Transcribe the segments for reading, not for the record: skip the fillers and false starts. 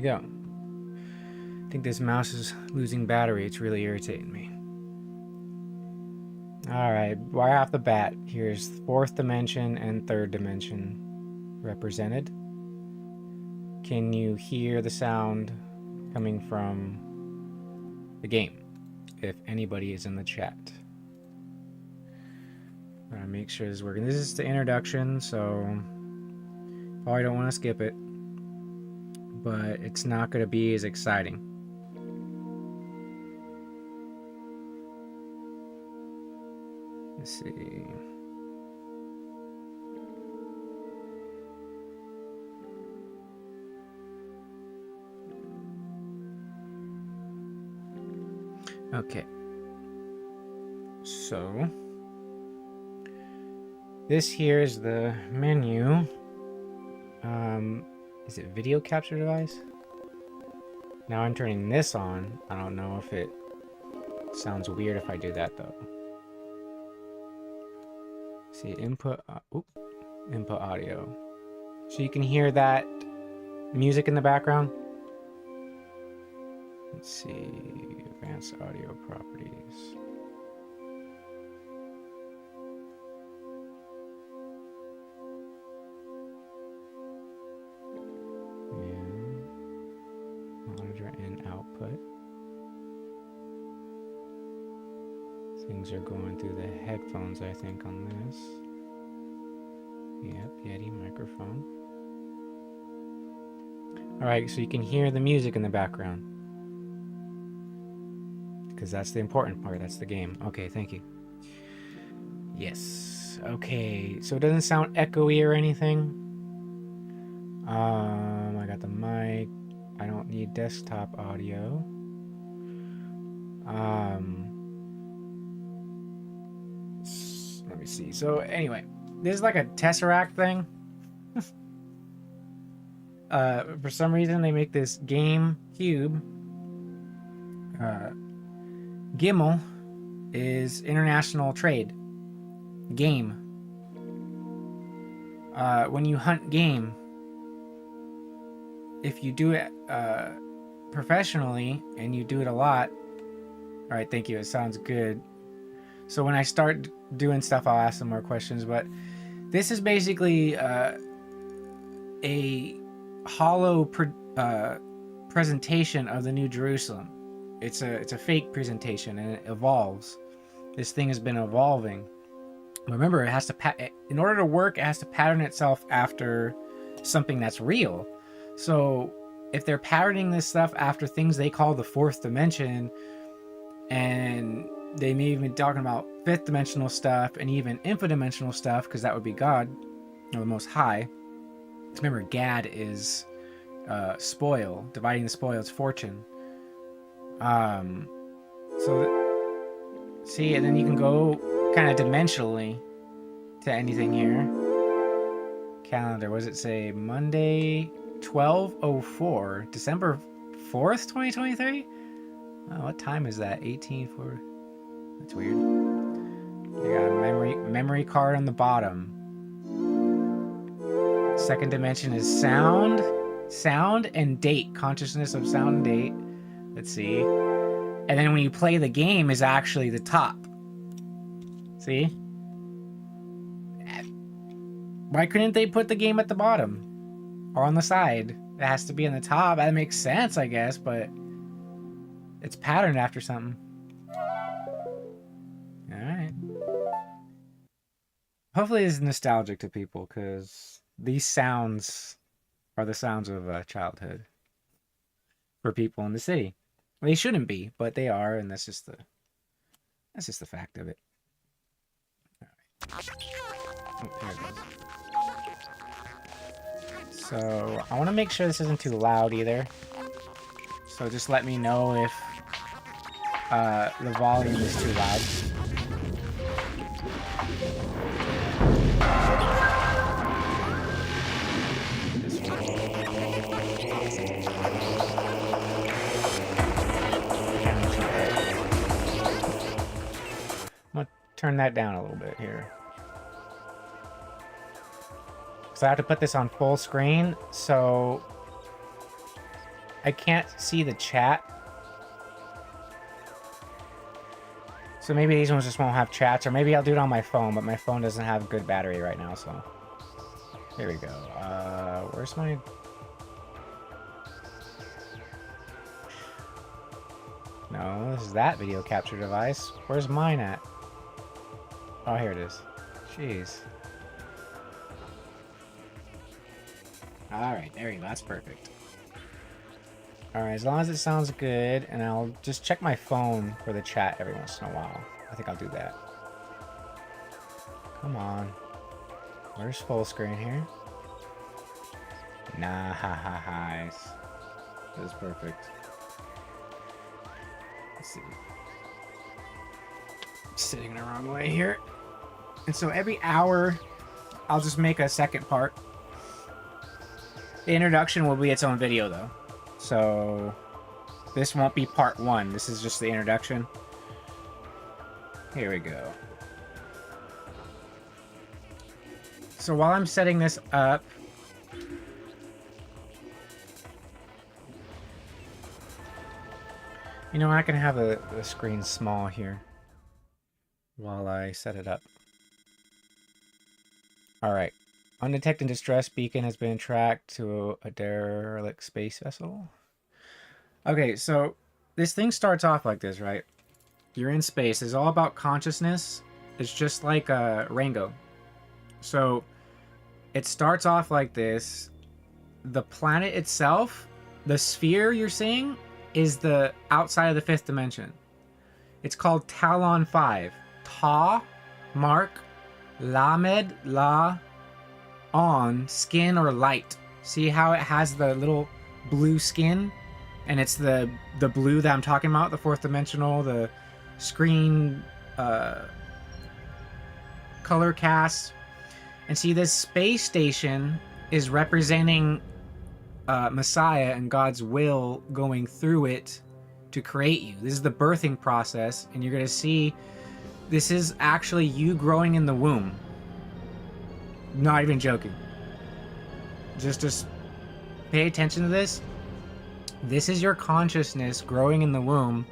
go. I think this mouse is losing battery. It's really irritating me. Alright, right off the bat, here's 4th dimension and 3rd dimension represented. Can you hear the sound coming from the game? If anybody is in the chat. I'm gonna make sure this is working. This is the introduction, so probably don't want to skip it. But it's not gonna be as exciting. Let's see. Okay. So this here is the menu. Is it video capture device? Now I'm turning this on. I don't know if it sounds weird if I do that though. See, input audio. So you can hear that music in the background. Let's see, advanced audio properties. Monitor in output. Things are going through the headphones, I think, on this. Yep, Yeti microphone. Alright, so you can hear the music in the background. Because that's the important part, that's the game. Okay, thank you. Yes. Okay, so it doesn't sound echoey or anything. I got the mic. I don't need desktop audio. Let me see. So anyway, this is like a Tesseract thing. For some reason they make this game cube. Gimel is international trade. Game. When you hunt game, if you do it professionally and you do it a lot, all right, thank you. It sounds good. So when I start doing stuff, I'll ask some more questions. But this is basically a hollow presentation of the New Jerusalem. It's a fake presentation, and it evolves. This thing has been evolving. Remember, it has to in order to work, it has to pattern itself after something that's real. So if they're patterning this stuff after things they call the 4th dimension, and they may even be talking about 5th dimensional stuff and even infinite dimensional stuff, because that would be God, or the Most High. Remember, Gad is spoil, dividing the spoil, it's fortune. See, and then you can go kind of dimensionally to anything here. Calendar, what does it say? Monday, 12:04, December 4th, 2023? Oh, what time is that? 18:04. That's weird. You got a memory card on the bottom. 2nd dimension is sound and date. Consciousness of sound and date. Let's see. And then when you play the game is actually the top. See? Why couldn't they put the game at the bottom? Or on the side? It has to be on the top. That makes sense, I guess, but it's patterned after something. Alright. Hopefully it's nostalgic to people, because these sounds are the sounds of childhood for people in the city. They shouldn't be, but they are, and that's just the fact of it. All right. Oh, there it goes. So I want to make sure this isn't too loud either. So just let me know if the volume is too loud. Turn that down a little bit here. So I have to put this on full screen, so I can't see the chat. So maybe these ones just won't have chats, or maybe I'll do it on my phone, but my phone doesn't have good battery right now, so... Here we go. Where's my... No, this is that video capture device. Where's mine at? Oh, here it is. Jeez. Alright, there we go. That's perfect. Alright, as long as it sounds good, and I'll just check my phone for the chat every once in a while. I think I'll do that. Come on. Where's full screen here? Nah, nice. This is perfect. Let's see. I'm sitting the wrong way here. And so every hour, I'll just make a second part. The introduction will be its own video, though. So this won't be part 1. This is just the introduction. Here we go. So while I'm setting this up, you know, I can have the screen small here while I set it up. Alright. Undetected distress beacon has been tracked to a derelict space vessel. Okay, so this thing starts off like this, right? You're in space. It's all about consciousness. It's just like Rango. So it starts off like this. The planet itself, the sphere you're seeing, is the outside of the 5th dimension. It's called Talon 5. Taw-Lamed-On, skin or light. See how it has the little blue skin? And it's the blue that I'm talking about, the 4th dimensional, the screen color cast. And see, this space station is representing Messiah and God's will going through it to create you. This is the birthing process, and you're going to see this is actually you growing in the womb. Not even joking. Just pay attention to this. This is your consciousness growing in the womb,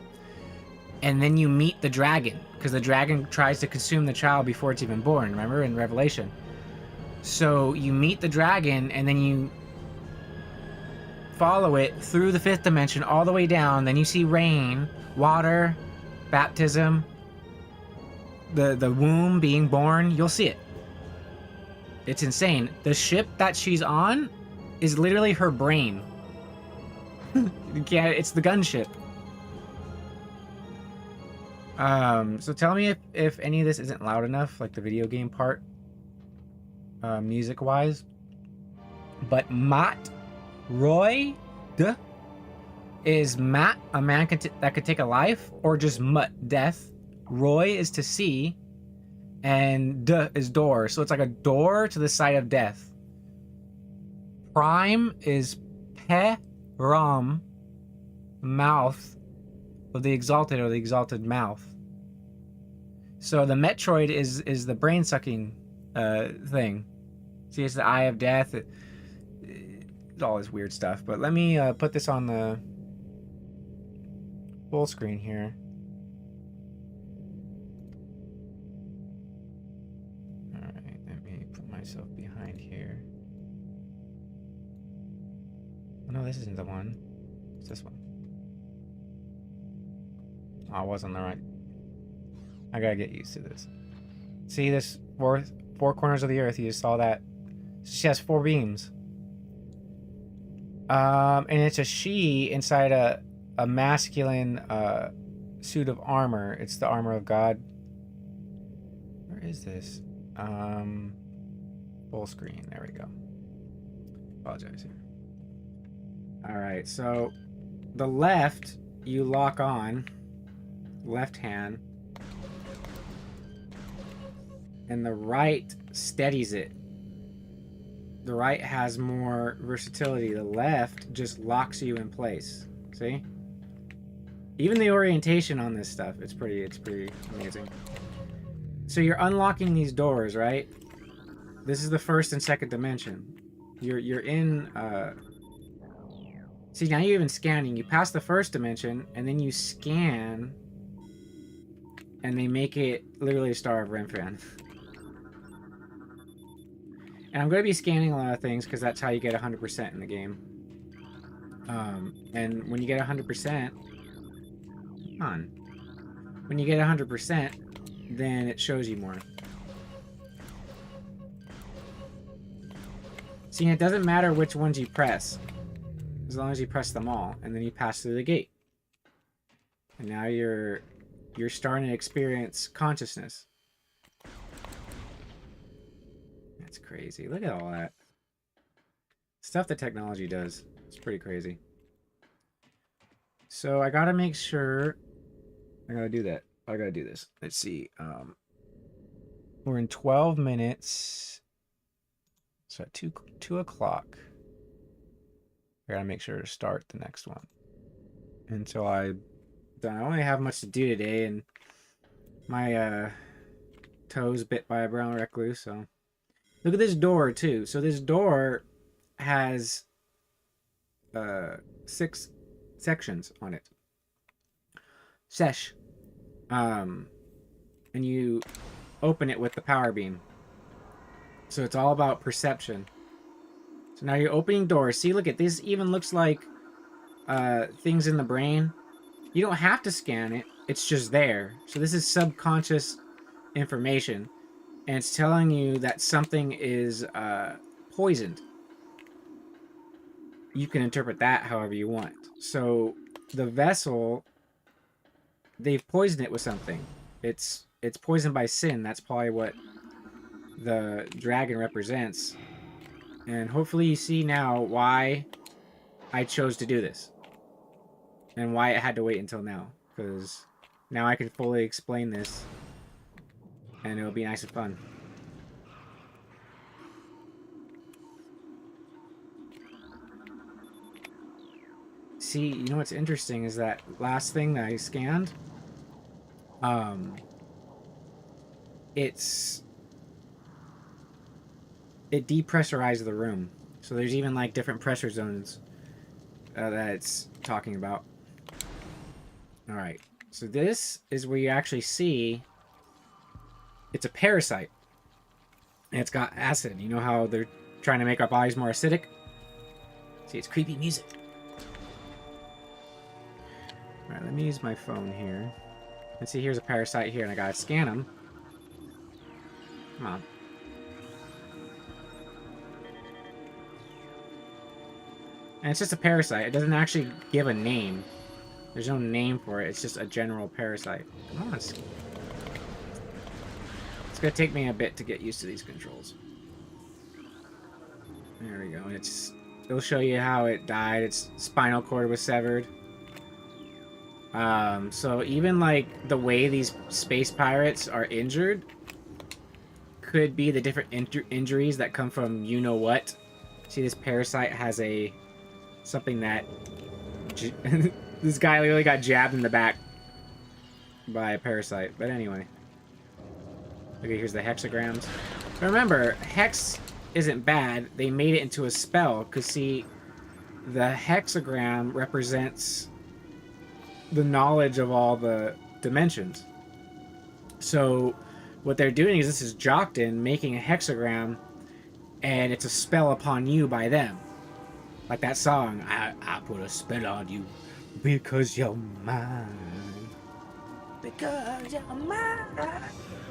and then you meet the dragon, because the dragon tries to consume the child before it's even born, remember, in Revelation. So you meet the dragon, and then you follow it through the 5th dimension all the way down. Then you see rain, water, baptism, the womb being born. You'll see it. It's insane. The ship that she's on is literally her brain. Yeah, it's the gunship. So tell me if any of this isn't loud enough, like the video game part, music-wise. But Mat-Roi-Dh is Mat, a man that could take a life, or just Mut, death. Roi is to see, and D is door. So it's like a door to the side of death. Prime is Pe-Ram, mouth of the exalted, or the exalted mouth. So the Metroid is the brain-sucking thing. See, it's the eye of death. It's all this weird stuff. But let me put this on the full screen here. Alright, let me put myself behind here. Oh, no, this isn't the one. It's this one. Oh, I wasn't the right. I gotta get used to this. See this four corners of the earth? You just saw that. She has 4 beams. And it's a she inside a masculine suit of armor. It's the armor of God. Where is this? Full screen. There we go. Apologize here. Alright, so the left you lock on. Left hand. And the right steadies it. The right has more versatility. The left just locks you in place. See? Even the orientation on this stuff, it's pretty amazing. So you're unlocking these doors, right? This is the 1st and 2nd dimension. You're in See, now you're even scanning. You pass the first dimension, and then you scan, and they make it literally a Star of Renfran. And I'm going to be scanning a lot of things, because that's how you get 100% in the game. And when you get 100%... Come on. When you get 100%, then it shows you more. See, it doesn't matter which ones you press, as long as you press them all, and then you pass through the gate. And now you're starting to experience consciousness. That's crazy. Look at all that stuff that technology does. It's pretty crazy. So I gotta make sure I gotta do that. I gotta do this. Let's see. We're in 12 minutes. So at 2 o'clock, I gotta make sure to start the next one. Until I don't really have much to do today, and my toes bit by a brown recluse. So look at this door too. So this door has 6 sections on it. Sesh. And you open it with the power beam. So it's all about perception. So now you're opening doors. See, look at this. Even looks like things in the brain. You don't have to scan it. It's just there. So this is subconscious information. And it's telling you that something is poisoned. You can interpret that however you want. So the vessel, they've poisoned it with something. It's poisoned by sin. That's probably what the dragon represents. And hopefully you see now why I chose to do this. And why it had to wait until now. Because now I can fully explain this. And it'll be nice and fun. See, you know what's interesting is that last thing that I scanned, it depressurized the room. So there's even like different pressure zones that it's talking about. Alright, so this is where you actually see it's a parasite. And it's got acid. You know how they're trying to make our bodies more acidic? See, it's creepy music. Alright, let me use my phone here. Let's see, here's a parasite here, and I gotta scan him. Come on. And it's just a parasite. It doesn't actually give a name. There's no name for it. It's just a general parasite. Come on. It's gonna take me a bit to get used to these controls. There we go. It'll show you how it died. Its spinal cord was severed. So even like the way these space pirates are injured could be the different injuries that come from you know what. See, this parasite has something that this guy literally got jabbed in the back by a parasite. But anyway, okay, here's the hexagrams. But remember, hex isn't bad. They made it into a spell because see, the hexagram represents the knowledge of all the dimensions. So what they're doing is this is Joktan making a hexagram, and it's a spell upon you by them. Like that song, I put a spell on you because you're mine. Because you're mine.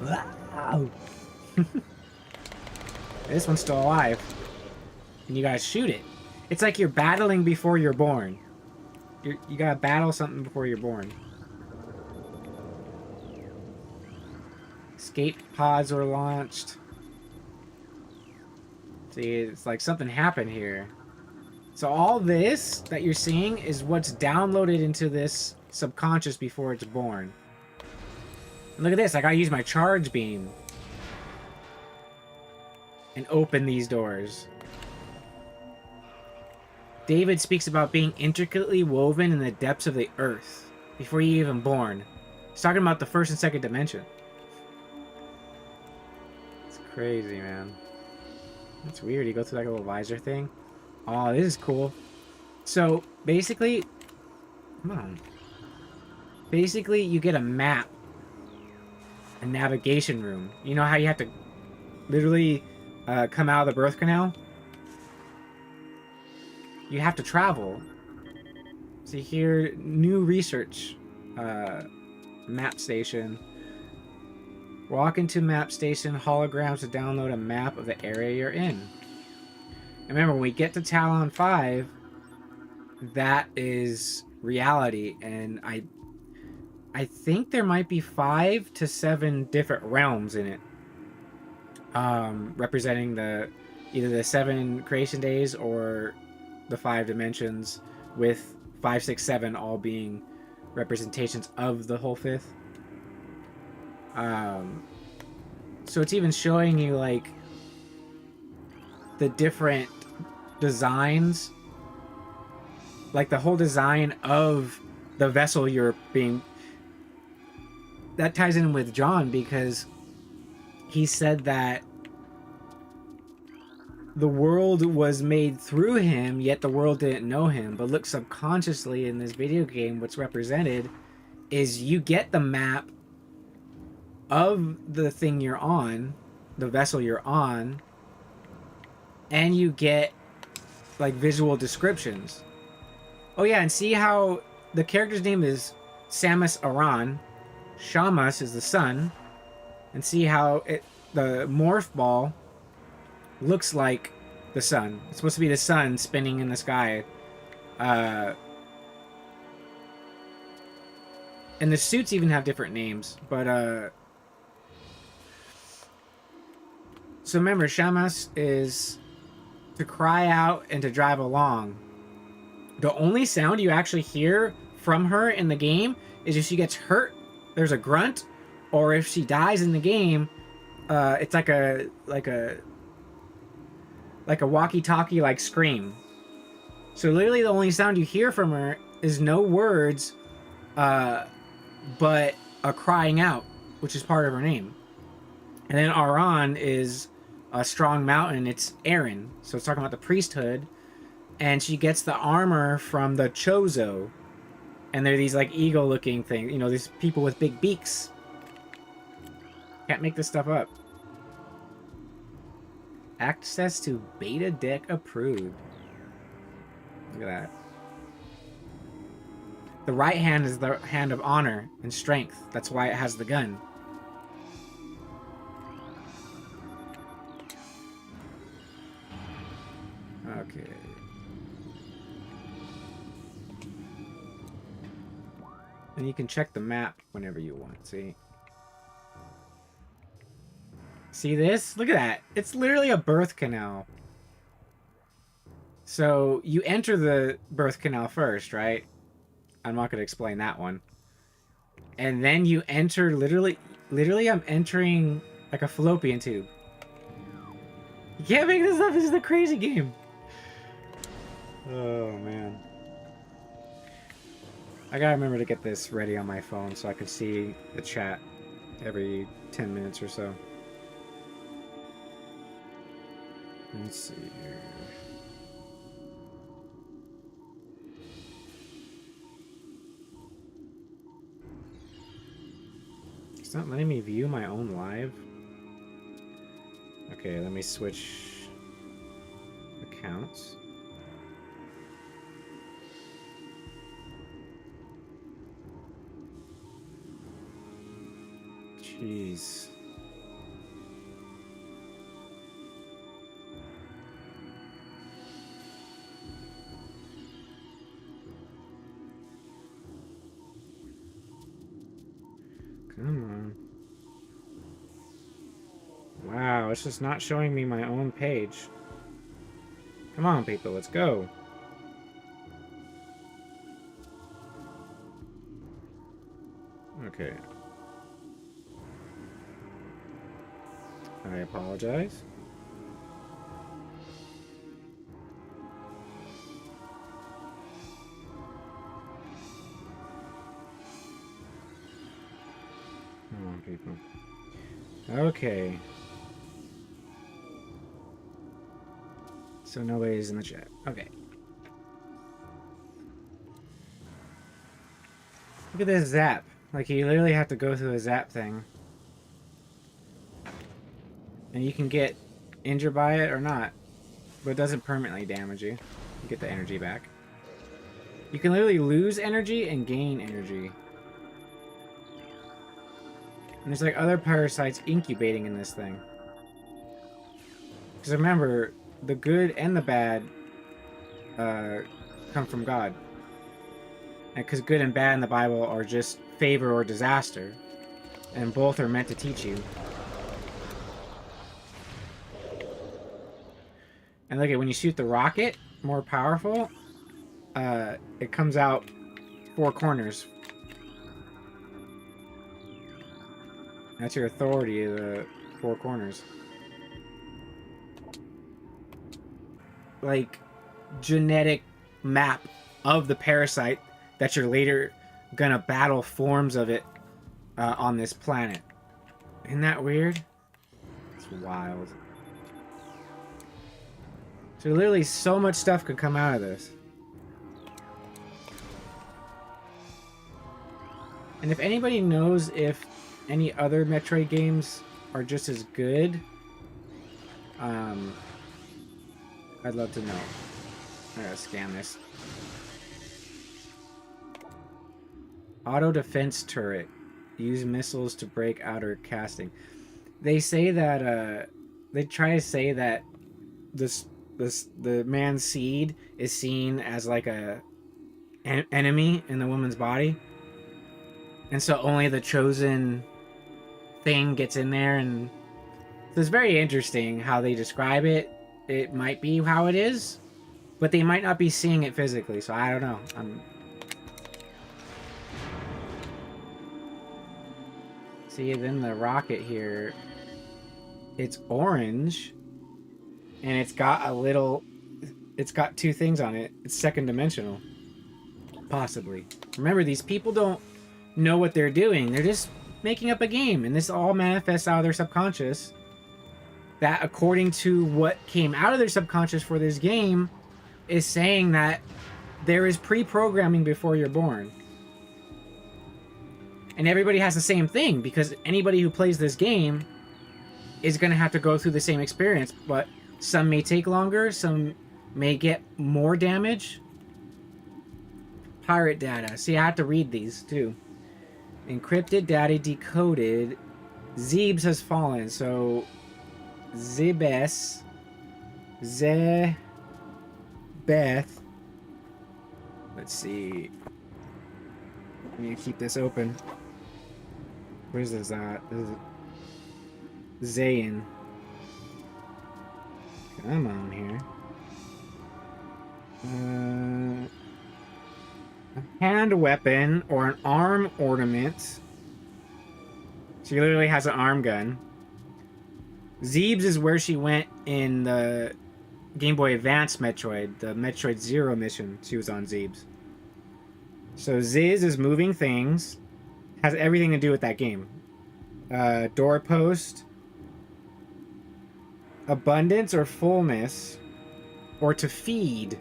Wow. This one's still alive. And you guys shoot it. It's like you're battling before you're born. You gotta battle something before you're born. Escape pods were launched. See, it's like something happened here. So all this that you're seeing is what's downloaded into this subconscious before it's born. And look at this, I gotta use my charge beam. And open these doors. David speaks about being intricately woven in the depths of the earth before you're even born. He's talking about the first and second dimension. It's crazy, man. That's weird. You go through like a little visor thing. Oh, this is cool. So basically, come on. Basically, you get a map, a navigation room. You know how you have to literally come out of the birth canal? You have to travel. So here, new research, map station. Walk into map station, holograms to download a map of the area you're in. And remember, when we get to Talon 5, that is reality, and I think there might be 5 to 7 different realms in it, representing either the 7 creation days or the 5 dimensions, with 5, 6, 7 all being representations of the whole fifth. So it's even showing you like the different designs, like the whole design of the vessel you're being. That ties in with John, because he said that the world was made through him, yet the world didn't know him. But look, subconsciously in this video game, what's represented is you get the map of the thing you're on, the vessel you're on, and you get like visual descriptions. Oh yeah, and see how the character's name is Samus Aran. Shamash is the sun, and see how the morph ball looks like the sun. It's supposed to be the sun spinning in the sky. And the suits even have different names, but so remember, Shamash is to cry out and to drive along. The only sound you actually hear from her in the game is if she gets hurt, there's a grunt, or if she dies in the game, it's like a walkie-talkie like scream. So literally the only sound you hear from her is no words, but a crying out, which is part of her name. And then Aran is a strong mountain. It's Aaron, so it's talking about the priesthood. And she gets the armor from the Chozo. And they're these like eagle-looking things. You know, these people with big beaks. Can't make this stuff up. Access to beta deck approved. Look at that. The right hand is the hand of honor and strength. That's why it has the gun. Okay. And you can check the map whenever you want, see? See this? Look at that. It's literally a birth canal. So you enter the birth canal first, right? I'm not going to explain that one. And then you enter literally I'm entering like a fallopian tube. You can't make this up. This is a crazy game. Oh, man. I gotta remember to get this ready on my phone so I can see the chat every 10 minutes or so. Let's see here. It's not letting me view my own live. Okay, let me switch accounts. Jeez. Come on. Wow, it's just not showing me my own page. Come on, people, let's go. Okay. I apologize. Come on, people. Okay. So nobody's in the chat. Okay. Look at this zap. Like, you literally have to go through a zap thing. And you can get injured by it or not. But it doesn't permanently damage you. You get the energy back. You can literally lose energy and gain energy. And there's like other parasites incubating in this thing. Because remember, the good and the bad come from God. And because good and bad in the Bible are just favor or disaster. And both are meant to teach you. And look at when you shoot the rocket, more powerful, it comes out 4 corners. That's your authority, the 4 corners. Like, genetic map of the parasite that you're later gonna battle forms of it on this planet. Isn't that weird? It's wild. So literally so much stuff could come out of this. And if anybody knows if any other Metroid games are just as good, I'd love to know. I gotta scan this. Auto defense turret. Use missiles to break outer casting. They say that, they try to say that the man's seed is seen as like an enemy in the woman's body. And so only the chosen thing gets in there, and so it's very interesting how they describe it. It might be how it is, but they might not be seeing it physically, so I don't know. See, then the rocket here, it's orange, and it's got it's got 2 things on it. It's second dimensional. Possibly. Remember, these people don't know what they're doing. They're just making up a game, and this all manifests out of their subconscious. That, according to what came out of their subconscious for this game, is saying that there is pre-programming before you're born. And everybody has the same thing, because anybody who plays this game is going to have to go through the same experience, but some may take longer, some may get more damage. Pirate data. See, I have to read these, too. Encrypted data decoded. Zebes has fallen, so Zebeth. Let's see. I need to keep this open. Where's this at? This is Zayn. Come on here. A hand weapon or an arm ornament. She literally has an arm gun. Zebes is where she went in the Game Boy Advance Metroid, the Metroid Zero mission. She was on Zebes. So Ziz is moving things. Has everything to do with that game. Doorpost. Abundance or fullness. Or to feed.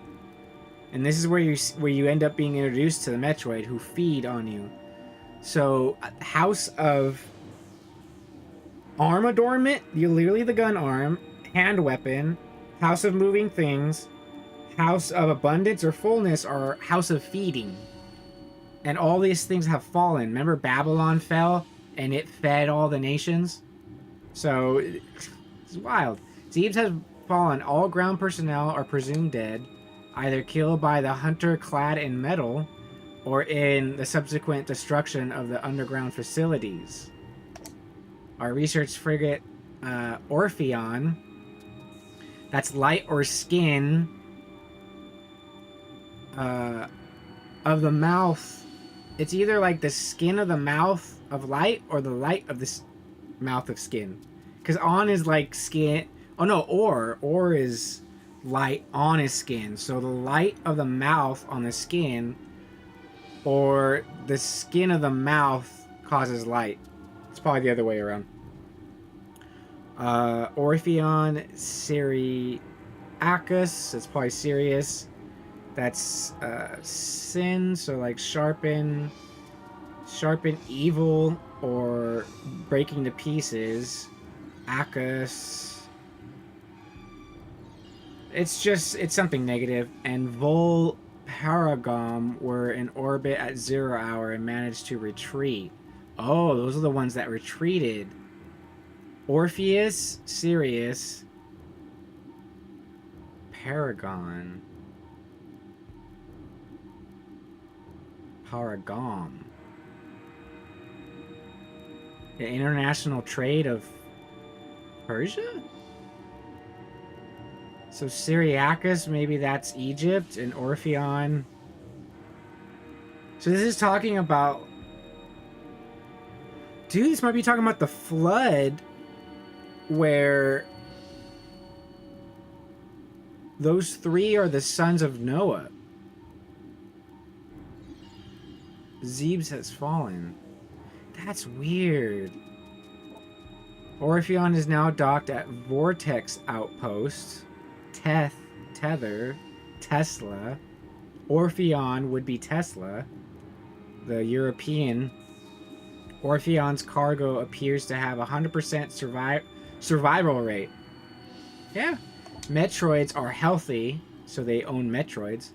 And this is where you end up being introduced to the Metroid who feed on you. So, House of Arm Adornment, you literally the gun arm, hand weapon, House of Moving Things, House of Abundance or Fullness, or House of Feeding. And all these things have fallen. Remember Babylon fell and it fed all the nations? So, it's wild. Zebes has fallen. All ground personnel are presumed dead, either killed by the hunter clad in metal or in the subsequent destruction of the underground facilities. Our research frigate, Orpheon, that's light or skin of the mouth. It's either like the skin of the mouth of light or the light of the mouth of skin. Because on is like skin. Oh no, or is light on his skin. So the light of the mouth on the skin, or the skin of the mouth causes light. It's probably the other way around. Orpheon Syriacus. It's probably Sirius. That's sin, so like sharpen. Sharpen evil or breaking to pieces. Akkus. It's something negative. And Vol-Paragam were in orbit at 0 hour and managed to retreat. Oh, those are the ones that retreated. Orpheus, Sirius, Paragon, Paragam. The international trade of Persia? So Syriacus, maybe that's Egypt, and Orpheon. So this is talking about... Dude, this might be talking about the flood, where those three are the sons of Noah. Zebes has fallen. That's weird. Orpheon is now docked at Vortex Outpost. Tether. Tesla. Orpheon would be Tesla. The European. Orpheon's cargo appears to have 100% survival rate. Yeah. Metroids are healthy, so they own Metroids.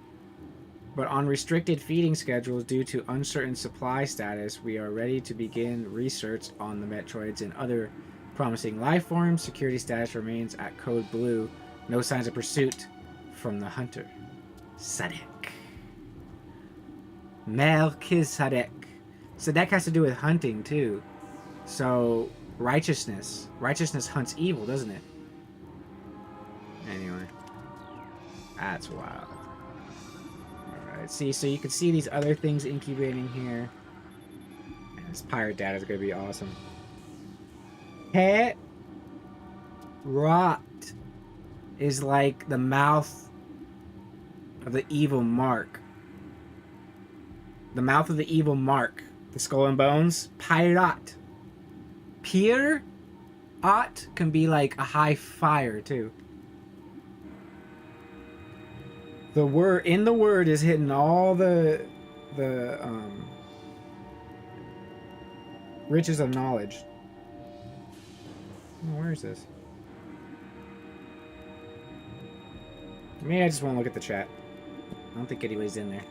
But on restricted feeding schedules due to uncertain supply status, we are ready to begin research on the Metroids and other promising life forms. Security status remains at Code Blue. No signs of pursuit from the hunter. Sadek. Melchizedek. Sadek has to do with hunting, too. So, righteousness. Righteousness hunts evil, doesn't it? Anyway. That's wild. Alright, see, so you can see these other things incubating here. Man, this pirate data is going to be awesome. Het Rot is like the mouth of the evil mark. The mouth of the evil mark. The skull and bones. Pirate. Pier Ot can be like a high fire too. The word in the word is hidden all the riches of knowledge. Where is this? Maybe I just want to look at the chat. I don't think anybody's in there.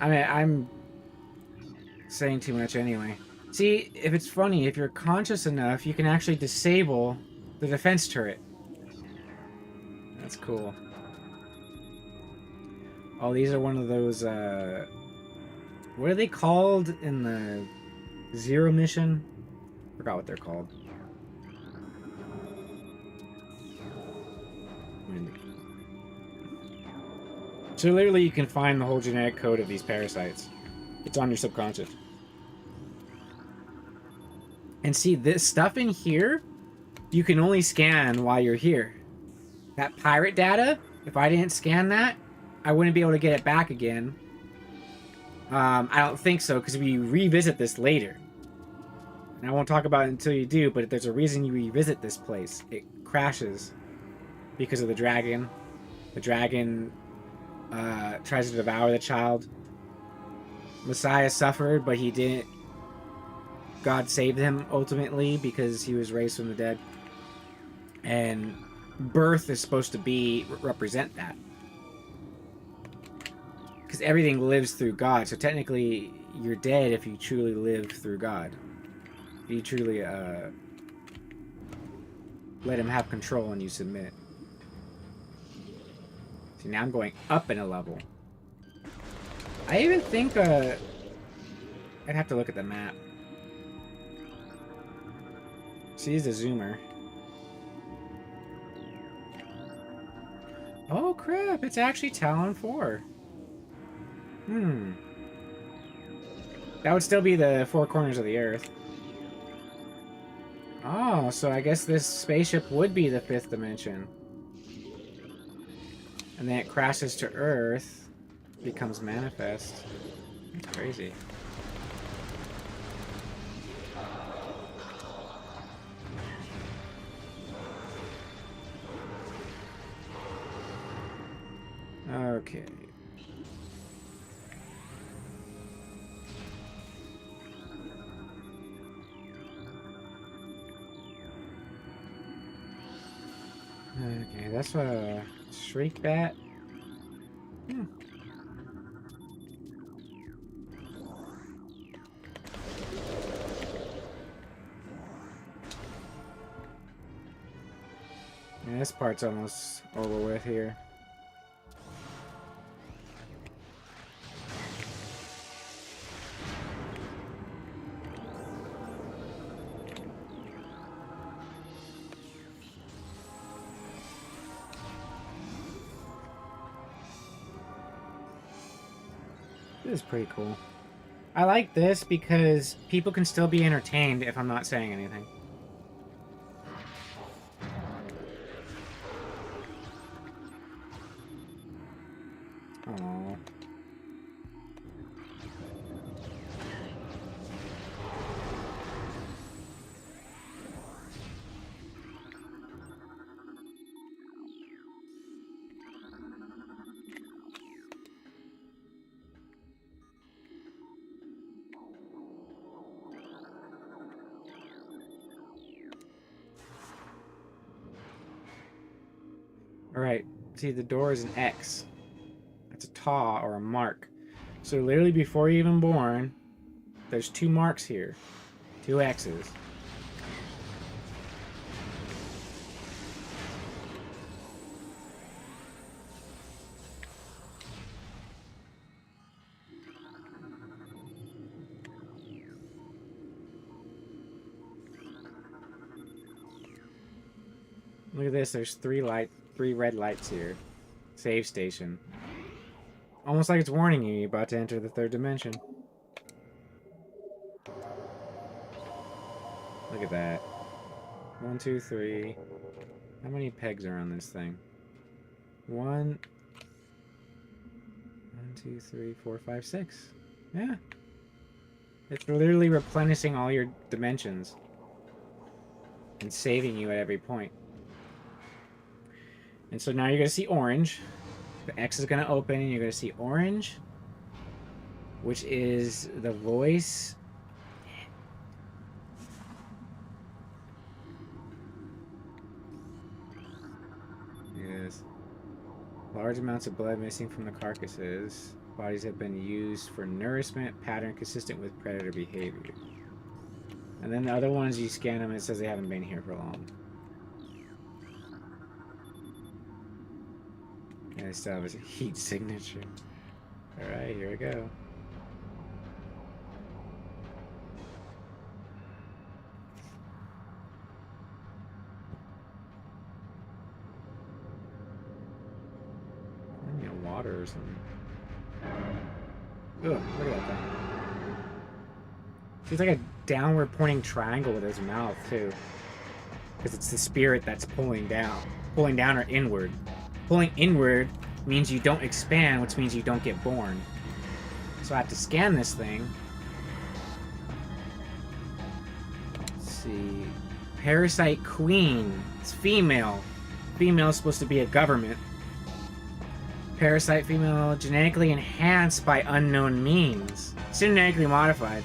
I mean, I'm saying too much anyway. See, if it's funny, if you're conscious enough, you can actually disable the defense turret. That's cool. Oh, these are one of those, what are they called in the Zero mission? Forgot what they're called. So literally you can find the whole genetic code of these parasites. It's on your subconscious. And see, this stuff in here, you can only scan while you're here. That pirate data, if I didn't scan that, I wouldn't be able to get it back again. I don't think so, because we revisit this later. And I won't talk about it until you do, but there's a reason you revisit this place. It crashes because of the dragon. The dragon tries to devour the child. Messiah suffered, but he didn't. God saved him ultimately because he was raised from the dead. And birth is supposed to represent that. Because everything lives through God, so technically you're dead if you truly live through God. If you truly let him have control and you submit. See, now I'm going up in a level. I even think I'd have to look at the map. See, the zoomer. Oh crap, it's actually Talon 4. That would still be the four corners of the Earth. Oh, so I guess this spaceship would be the 5th dimension. And then it crashes to Earth, becomes manifest. That's crazy. Okay. Okay, that's a shriek bat. Hmm. Yeah, this part's almost over with here. This is pretty cool. I like this because people can still be entertained if I'm not saying anything. Aww. Alright, see the door is an X. That's a taw or a mark. So literally before you're even born, there's 2 marks here. 2 X's. Look at this, there's 3 red lights here. Save station. Almost like it's warning you, you're about to enter the 3rd dimension. Look at that. 1, 2, 3. How many pegs are on this thing? 1, 2, 3, 4, 5, 6. Yeah. It's literally replenishing all your dimensions. And saving you at every point. And so now you're going to see orange. The X is going to open and you're going to see orange. Which is the voice. Yes. Large amounts of blood missing from the carcasses. Bodies have been used for nourishment, pattern consistent with predator behavior. And then the other ones, you scan them and it says they haven't been here for long. And they still have a heat signature. Alright, here we go. I need water or something. Ugh, look at that thing. He's like a downward pointing triangle with his mouth, too. Because it's the spirit that's pulling down. Pulling down or inward. Pulling inward means you don't expand, which means you don't get born. So I have to scan this thing. Let's see. Parasite Queen. It's female. Female is supposed to be a government. Parasite female, genetically enhanced by unknown means. Genetically modified.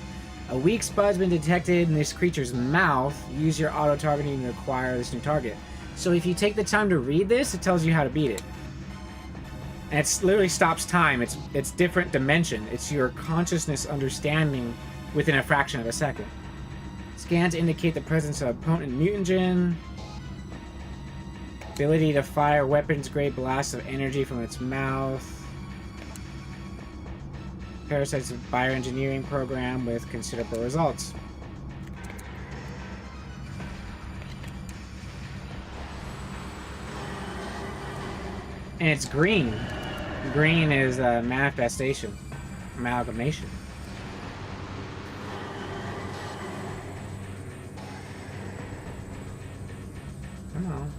A weak spot's been detected in this creature's mouth. Use your auto-targeting to acquire this new target. So if you take the time to read this, it tells you how to beat it. And it literally stops time. It's different dimension. It's your consciousness understanding within a fraction of a second. Scans indicate the presence of potent mutagen. Ability to fire weapons-grade blasts of energy from its mouth. Parasite's bioengineering program with considerable results. And it's green. Green is a manifestation. Amalgamation. Come on.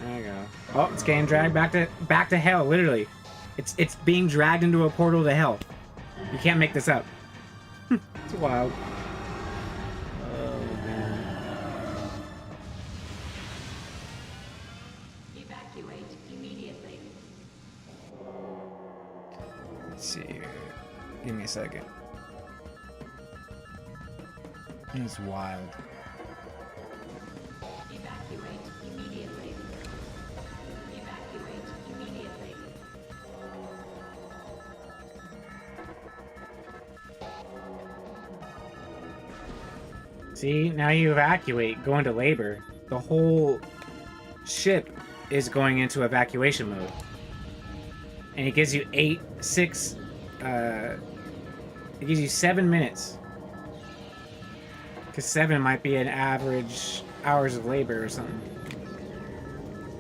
There you go. Oh, it's getting dragged back to hell, literally. It's being dragged into a portal to hell. You can't make this up. It's wild. Oh, man. Evacuate immediately. Let's see here. Give me a second. It's wild. Evacuate immediately. Evacuate immediately. See, now you evacuate, go into labor. The whole ship is going into evacuation mode. And it gives you it gives you 7 minutes. Because 7 might be an average hours of labor or something.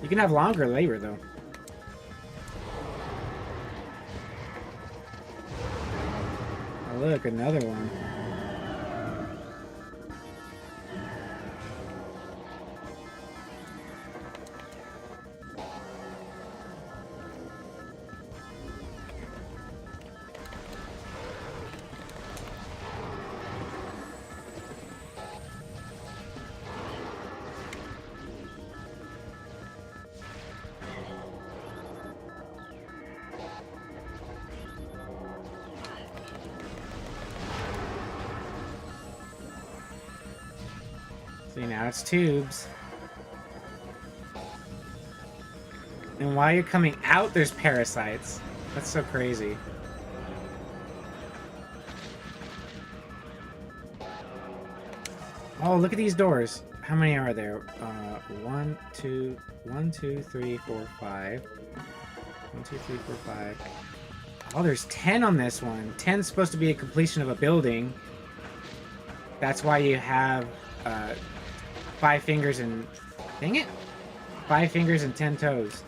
You can have longer labor, though. Oh, look, another one. See, now it's tubes. And while you're coming out, there's parasites. That's so crazy. Oh, look at these doors. How many are there? 1, 2, 3, 4, 5. 1, 2, 3, 4, 5. Oh, there's 10 on this one. 10's supposed to be a completion of a building. That's why you have 5 fingers and... Dang it! 5 fingers and 10 toes.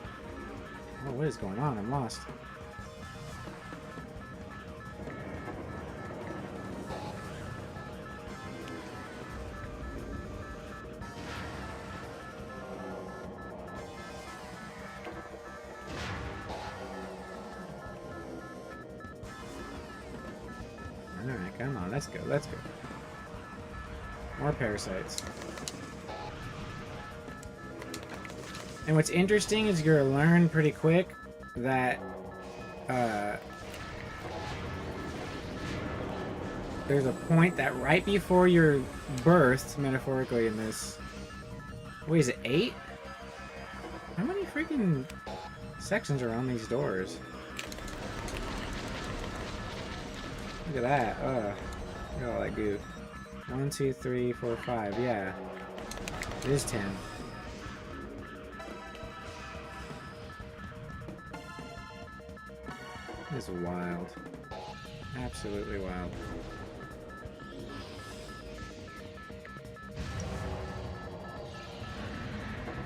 Oh, what is going on? I'm lost. Alright, come on, let's go, let's go. More parasites. And what's interesting is you're gonna learn pretty quick that there's a point that right before you're birthed, metaphorically in this... Wait, is it 8? How many freaking sections are on these doors? Look at that. Look at all that goo. 1, 2, 3, 4, 5. Yeah. It is 10. This is wild. Absolutely wild.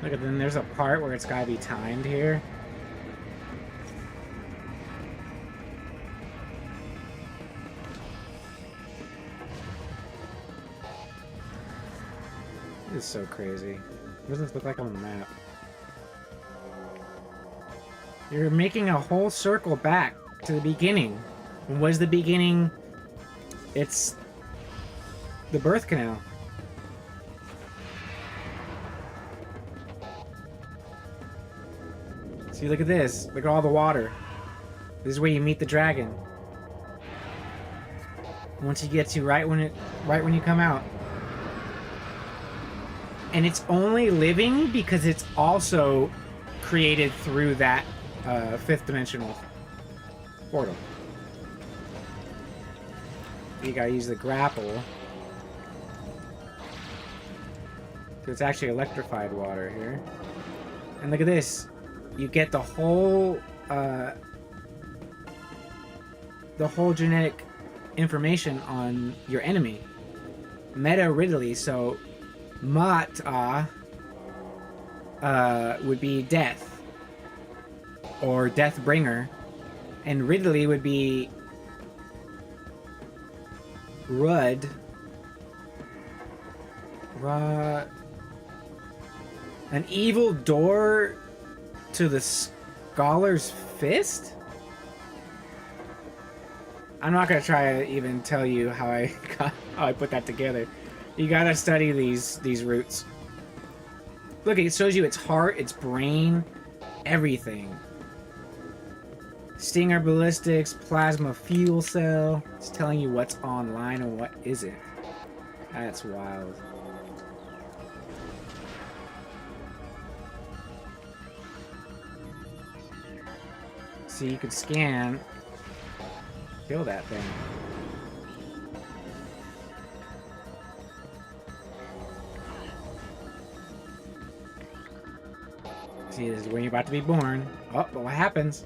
Look at then there's a part where it's gotta be timed here. This is so crazy. What does this look like on the map? You're making a whole circle back to the beginning. And what is the beginning? It's the birth canal. See, look at this. Look at all the water. This is where you meet the dragon. Once you get to right when you come out. And it's only living because it's also created through that 5th dimensional portal. You gotta use the grapple. So it's actually electrified water here. And look at this. You get the whole genetic information on your enemy. Meta-Ridley, so Mat-Roi would be death. Or Deathbringer. And Ridley would be Rud. An evil door to the Scholar's Fist? I'm not gonna try to even tell you how I put that together. You gotta study these roots. Look, it shows you its heart, its brain, everything. Stinger ballistics, plasma fuel cell. It's telling you what's online and what isn't. That's wild. So you could scan, kill that thing. See, this is when you're about to be born. Oh, but what happens?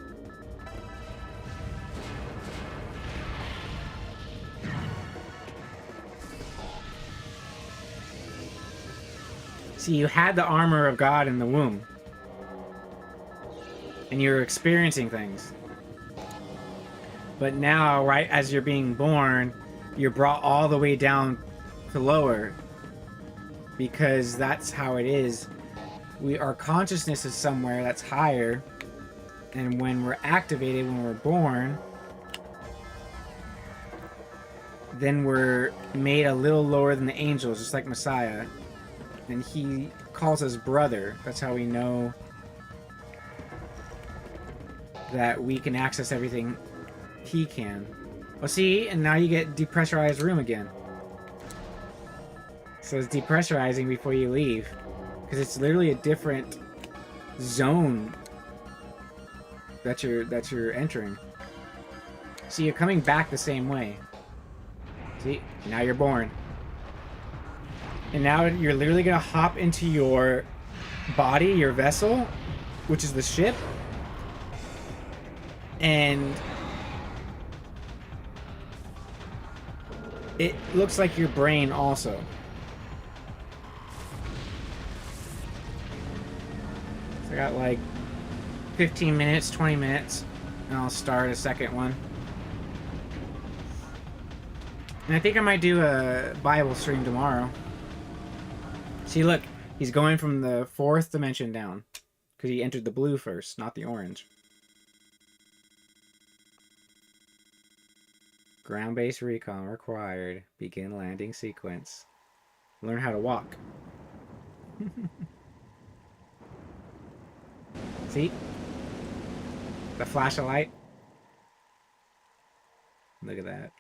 See, you had the armor of God in the womb. And you're experiencing things. But now, right as you're being born, you're brought all the way down to lower. Because that's how it is. Our consciousness is somewhere that's higher. And when we're activated, when we're born, then we're made a little lower than the angels, just like Messiah. And he calls us brother. That's how we know that we can access everything he can. Well, see, and now you get depressurized room again. So it's depressurizing before you leave. Because it's literally a different zone that you're entering. See, you're coming back the same way. See, now you're born. And now you're literally gonna hop into your body, your vessel, which is the ship. And it looks like your brain also. So I got like 15 minutes, 20 minutes, and I'll start a second one. And I think I might do a Bible stream tomorrow. See, look, he's going from the 4th dimension down. Because he entered the blue first, not the orange. Ground-based recon required. Begin landing sequence. Learn how to walk. See? The flash of light. Look at that.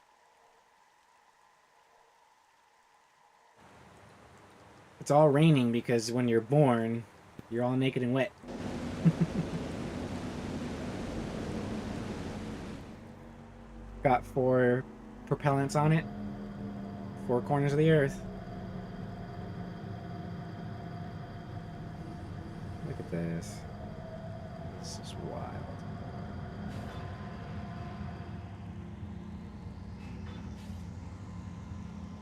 It's all raining because when you're born, you're all naked and wet. Got 4 propellants on it. 4 corners of the earth. Look at this. This is wild.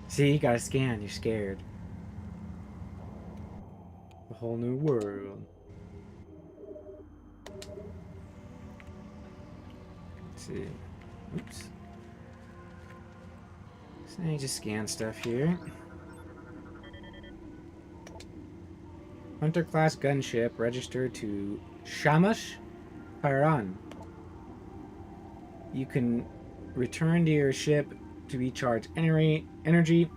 See, you gotta scan. You're scared. A whole new world. Let's see. Oops. So now you just scan stuff here. Hunter class gunship registered to Shamash, Haaron. You can return to your ship to recharge energy,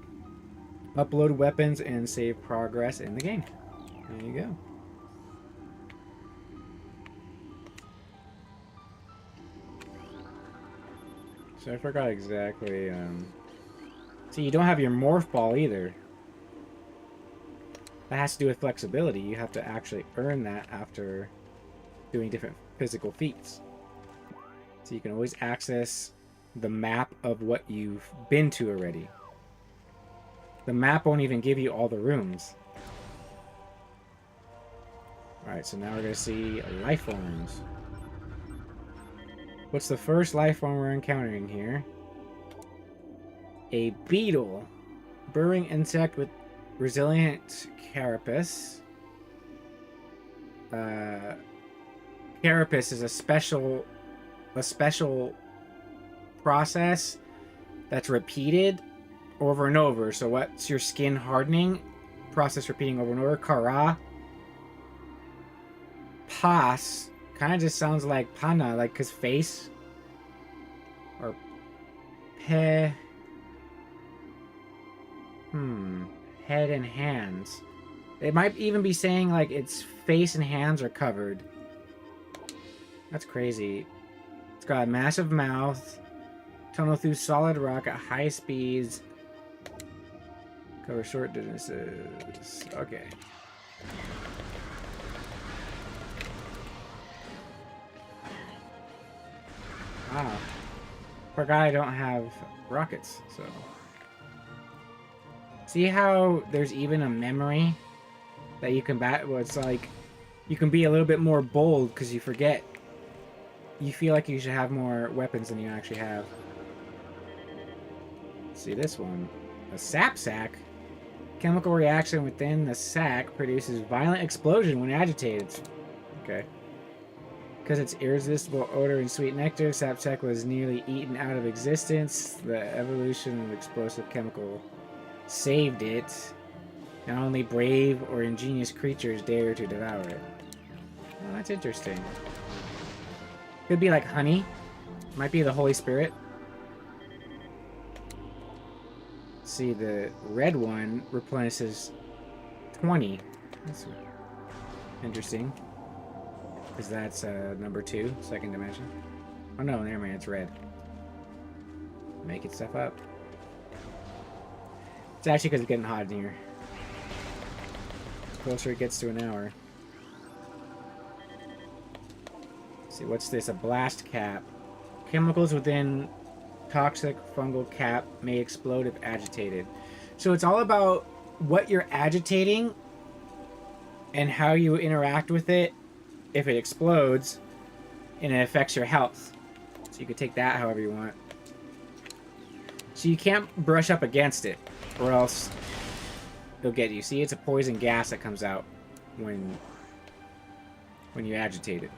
upload weapons, and save progress in the game. There you go. So I forgot exactly, See, you don't have your morph ball either. That has to do with flexibility. You have to actually earn that after doing different physical feats. So you can always access the map of what you've been to already. The map won't even give you all the rooms. Alright, so now we're going to see life forms. What's the first life form we're encountering here? A beetle. Burrowing insect with resilient carapace. Carapace is a special process that's repeated over and over. So what's your skin hardening? Process repeating over and over. Kara. Pas kind of just sounds like pana, like his face. Or pe. Head and hands. It might even be saying like its face and hands are covered. That's crazy. It's got a massive mouth. Tunnel through solid rock at high speeds. Cover short distances. Okay. Wow. Forgot I don't have rockets, so. See how there's even a memory that you can well, it's like you can be a little bit more bold because you forget. You feel like you should have more weapons than you actually have. See this one. A sap sack. Chemical reaction within the sac produces violent explosion when agitated. Okay. Because its irresistible odor and sweet nectar, sap sac was nearly eaten out of existence. The evolution of explosive chemical saved it. Not only brave or ingenious creatures dare to devour it. Well, that's interesting. Could be like honey. Might be the Holy Spirit. See, the red one replenishes 20. That's interesting. Because that's number 2, second dimension. Oh no, never mind, it's red. Making stuff up. It's actually because it's getting hot in here. The closer it gets to an hour. Let's see, what's this? A blast cap. Chemicals within toxic fungal cap may explode if agitated. So it's all about what you're agitating and how you interact with it if it explodes and it affects your health. So you could take that however you want. So you can't brush up against it or else it'll get you. See, it's a poison gas that comes out when you agitate it.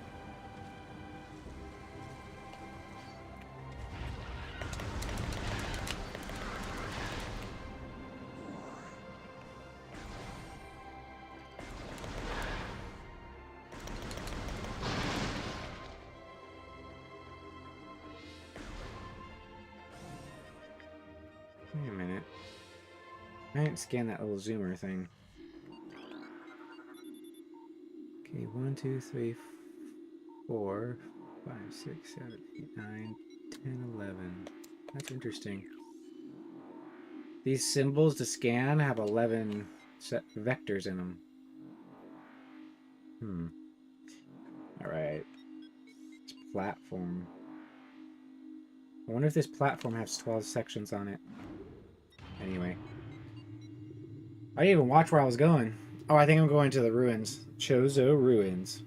Wait a minute. I didn't scan that little zoomer thing. Okay, 1, 2, 3, 4, 5, 6, 7, 8, 9, 10, 11. That's interesting. These symbols to scan have 11 set vectors in them. Alright. It's platform. I wonder if this platform has 12 sections on it. Anyway. I didn't even watch where I was going. Oh, I think I'm going to the ruins. Chozo Ruins.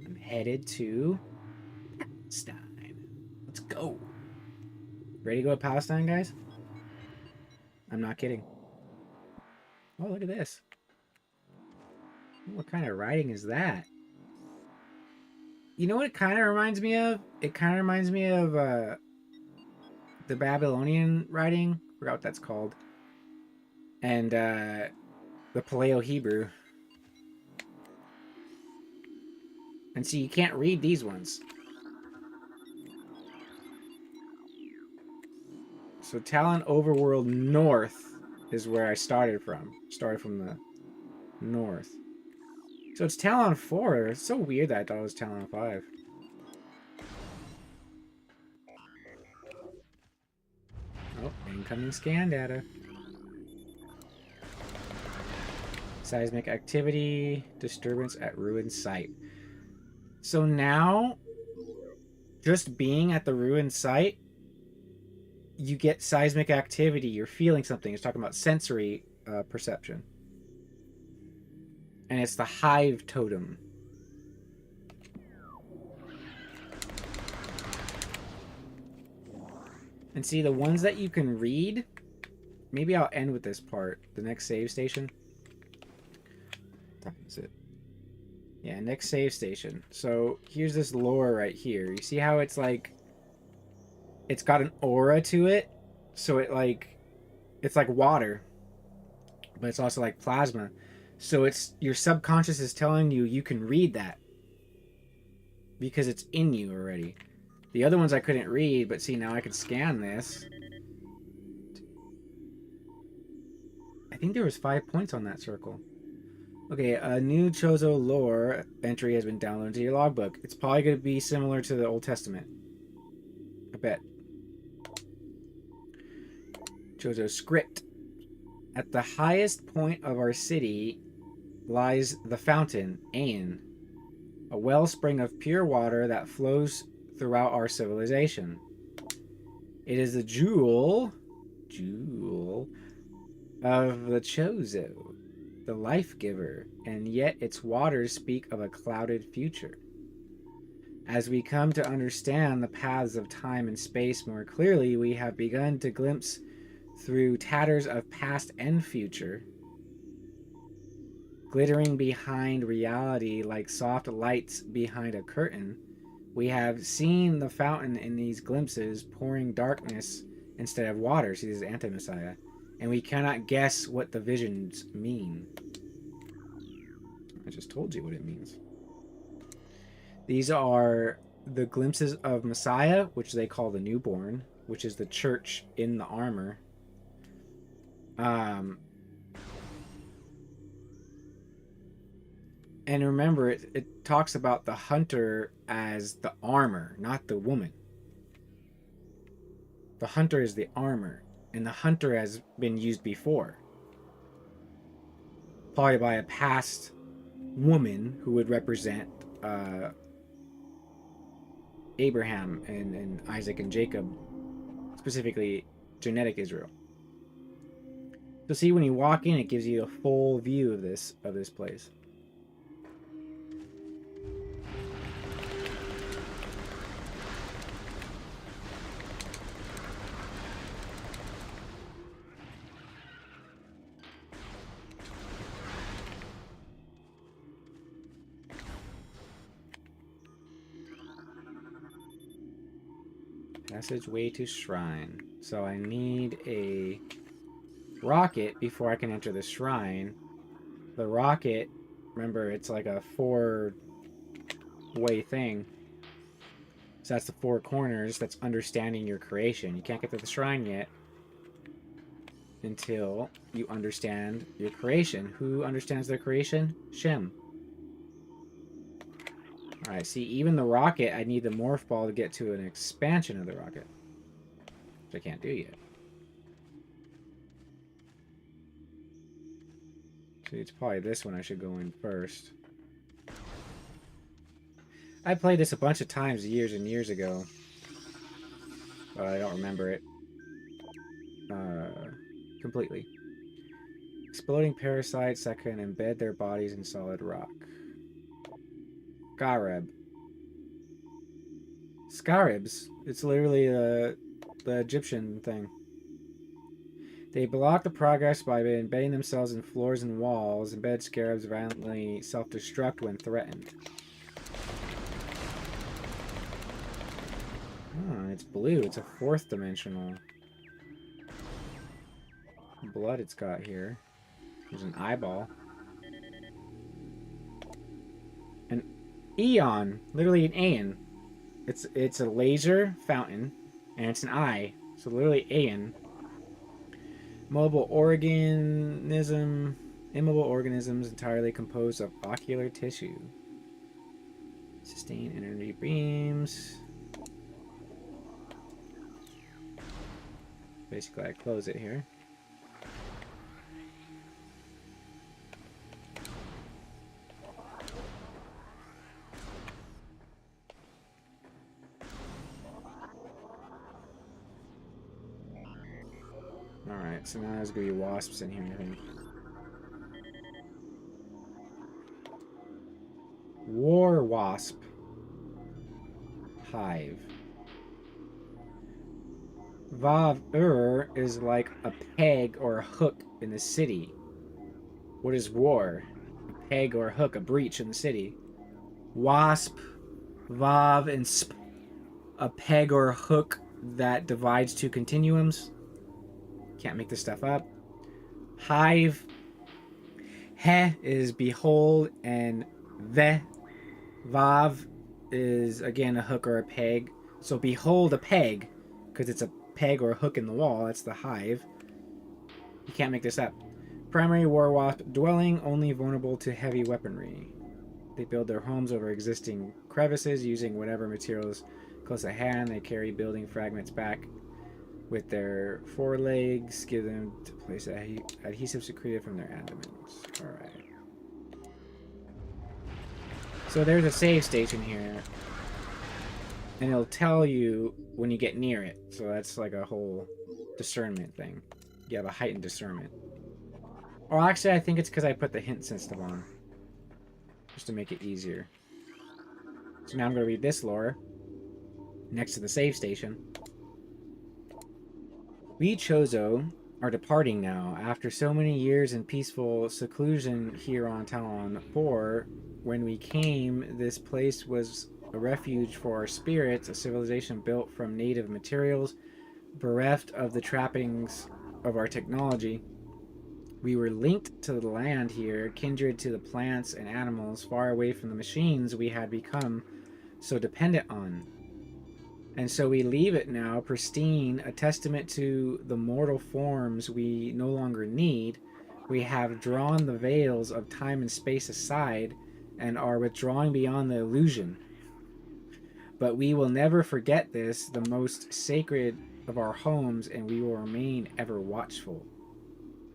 I'm headed to Palestine. Let's go. Ready to go to Palestine, guys? I'm not kidding. Oh, look at this. What kind of writing is that? You know what it kind of reminds me of? It kind of reminds me of the Babylonian writing. I forgot what that's called. And the Paleo-Hebrew. And see, you can't read these ones. So Talon Overworld North is where I started from. Started from the north. So it's Talon 4. It's so weird that I thought it was Talon 5. Oh, incoming scan data. Seismic activity, disturbance at ruined site. So now, just being at the ruined site, you get seismic activity. You're feeling something. It's talking about sensory perception. And it's the hive totem. And see, the ones that you can read, maybe I'll end with this part. The next save station. What time is it? Yeah, next save station. So here's this lore right here. You see how it's like, it's got an aura to it. So it's like water, but it's also like plasma. So it's your subconscious is telling you you can read that because it's in you already. The other ones I couldn't read, but see, now I can scan this. I think there was 5 points on that circle. Okay, a new Chozo lore entry has been downloaded to your logbook. It's probably going to be similar to the Old Testament. I bet. Chozo script. At the highest point of our city lies the fountain, Ain, a wellspring of pure water that flows throughout our civilization. It is the jewel of the Chozo, the life giver, and yet its waters speak of a clouded future. As we come to understand the paths of time and space more clearly, we have begun to glimpse through tatters of past and future, glittering behind reality like soft lights behind a curtain. We have seen the fountain in these glimpses pouring darkness instead of water. See, this is anti-Messiah. And we cannot guess what the visions mean. I just told you what it means. These are the glimpses of Messiah, which they call the newborn, which is the church in the armor. And remember, it talks about the hunter as the armor, not the woman. The hunter is the armor, and the hunter has been used before. Probably by a past woman who would represent Abraham and Isaac and Jacob, specifically genetic Israel. So see, when you walk in, it gives you a full view of this place. Passageway to shrine. So I need a rocket before I can enter the shrine. The rocket, remember, it's like a 4-way thing. So that's the 4 corners. That's understanding your creation. You can't get to the shrine yet until you understand your creation. Who understands their creation? Shem. Alright, see, even the rocket, I need the morph ball to get to an expansion of the rocket. Which I can't do yet. So it's probably this one I should go in first. I played this a bunch of times years and years ago. But I don't remember it completely. Exploding parasites that can embed their bodies in solid rock. Scarab. Scarabs. It's literally the Egyptian thing. They block the progress by embedding themselves in floors and walls. Embedded scarabs violently self-destruct when threatened. Oh, it's blue. It's a 4th dimensional. Blood it's got here. There's an eyeball. An Eon. Literally an Aeon. It's a laser fountain. And it's an eye. So literally Aeon. Immobile organisms entirely composed of ocular tissue. Sustain energy beams. Basically, I close it here. Alright, so now there's going to be wasps in here, I think. War wasp. Hive. Vav is like a peg or a hook in the city. What is war? A peg or a hook, a breach in the city. Wasp, Vav, and Sp. A peg or a hook that divides 2 continuums. Can't make this stuff up. Hive. He is behold, and Ve. Vav is again a hook or a peg. So behold a peg, because it's a peg or a hook in the wall. That's the hive. You can't make this up. Primary war wasp, dwelling only vulnerable to heavy weaponry. They build their homes over existing crevices using whatever materials Close at hand, they carry building fragments back with their forelegs. Give them to place adhesive secreted from their abdomens. Alright. So there's a save station here. And it'll tell you when you get near it. So that's like a whole discernment thing. You have a heightened discernment. Or actually, I think it's because I put the hint system on. Just to make it easier. So now I'm going to read this lore. Next to the save station. We Chozo are departing now. After so many years in peaceful seclusion here on Taw-Lamed-On, when we came, this place was a refuge for our spirits, a civilization built from native materials, bereft of the trappings of our technology. We were linked to the land here, kindred to the plants and animals, far away from the machines we had become so dependent on. And so we leave it now, pristine, a testament to the mortal forms we no longer need. We have drawn the veils of time and space aside and are withdrawing beyond the illusion. But we will never forget this, the most sacred of our homes, and we will remain ever watchful.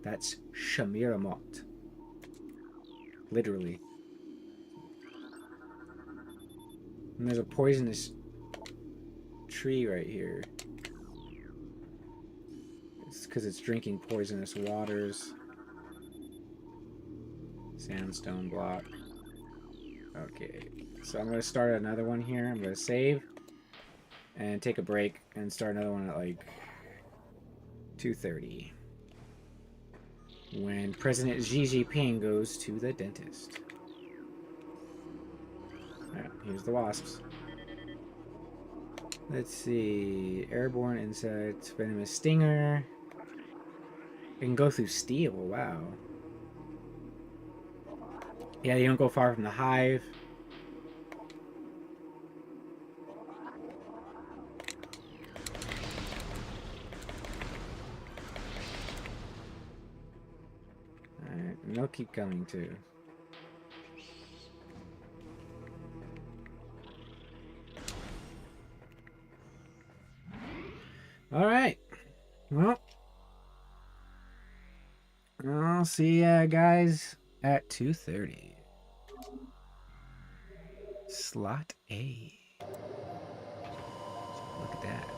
That's Shamiramot. Literally. And there's a poisonous tree right here. It's because it's drinking poisonous waters. Sandstone block. Okay. So I'm going to start another one here. I'm going to save. And take a break and start another one at like 2:30. When President Xi Jinping goes to the dentist. Alright, here's the wasps. Let's see. Airborne insects, venomous stinger. It can go through steel, wow. Yeah, you don't go far from the hive. Alright, and they'll keep coming too. Alright. Well, I'll see ya guys at 2:30. Slot A. Look at that.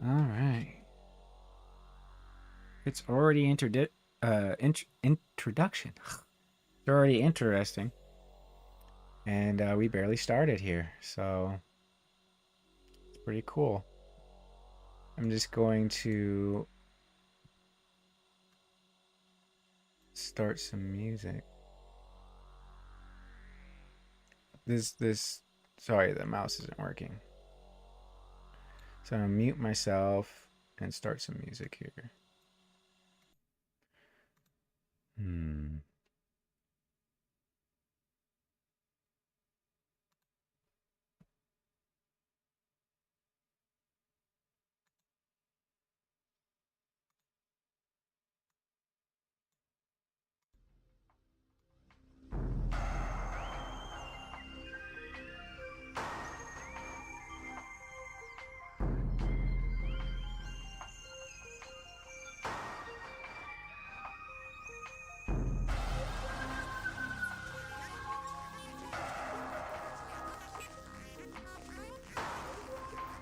Alright. It's already introduction. It's already interesting. And we barely started here, so it's pretty cool. I'm just going to start some music. Sorry, the mouse isn't working. So I'm gonna mute myself and start some music here.